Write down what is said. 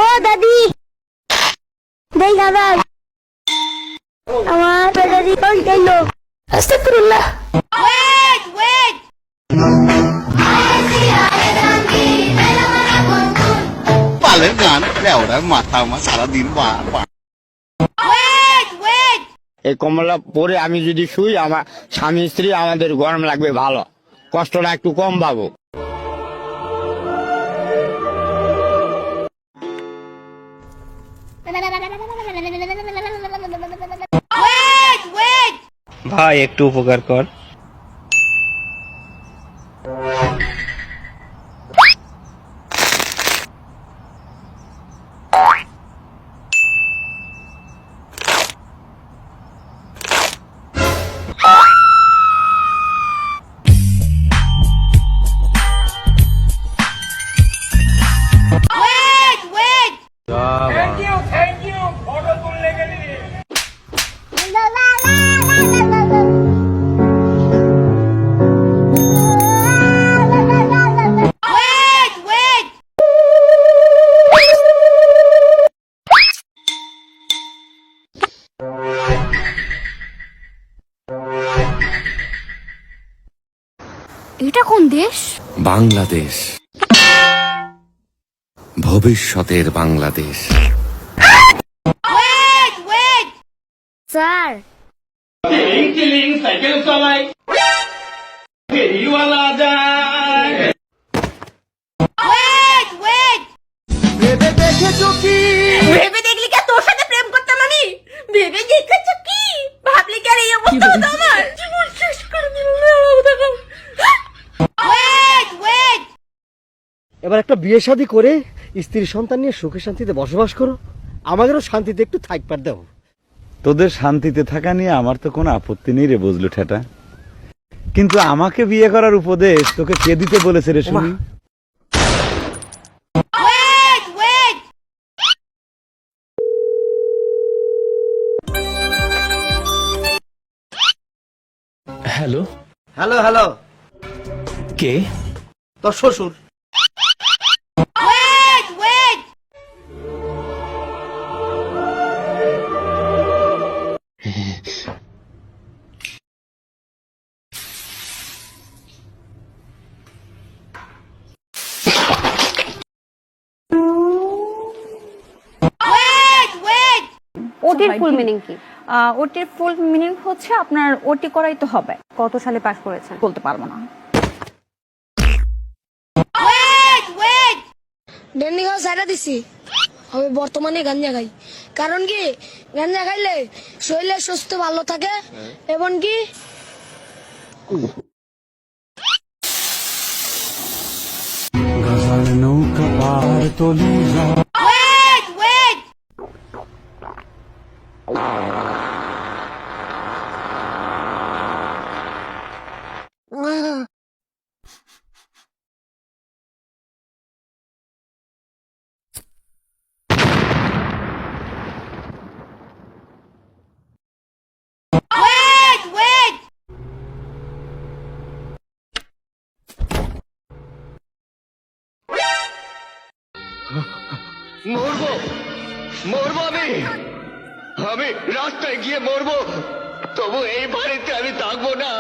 ও দাদি দেখা যাক আমার দাদি কোন গেল আস্তাগফিরুল্লাহ পালের গান লেওড়া মাথা আমার সারাদিন এই কমলা পরে আমি যদি শুই আমার স্বামী স্ত্রী আমাদের গরম লাগবে ভালো, কষ্টটা একটু কম পাবো। ভাই একটু উপকার কর। এটা কোন দেশ? বাংলাদেশ, ভবিষ্যতের বাংলাদেশ। স্যার সাইকেল চালাই ফেরিওয়ালা যায়। ভেবে দেখেছো কি? ভেবে দেখলি কি তোর সাথে প্রেম করতাম আমি? ভেবে দেখেছো কি? ভাবলি কি আর এই অবস্থা হতো আমার? জীবন শেষ করে দিল। এবার একটা বিয়ে শাদী করে স্ত্রী সন্তান নিয়ে সুখে শান্তিতে বসবাস করো, আমাদেরও শান্তিতে একটু থাকবার দাও। তোদের শান্তিতে থাকা নিয়ে আমার তো কোনো আপত্তি নেই রে বুঝলু ঠেটা, কিন্তু আমাকে বিয়ে করার উপদেশ তোকে কে দিতে বলেছে রে শুনি? হ্যালো হ্যালো হ্যালো, কে? তোর শ্বশুর। ওটির ফুল মিনিং কি? ওটির ফুল মিনিং হচ্ছে আপনার ওটি করাই তো হবে। কত সালে পাস করেছেন বলতে পারবো না। ডেন্ডি খাওয়া সাইডা দিছি, আমি বর্তমানে গাঞ্জা খাই। কারণ কি গাঞ্জা খাইলে শরীরের সুস্থ ভালো থাকে এবং কি নৌকা পার তলু মরবো মরবো আমি রাস্তায় গিয়ে মরবো, তবু এই বাড়িতে আমি থাকবো না।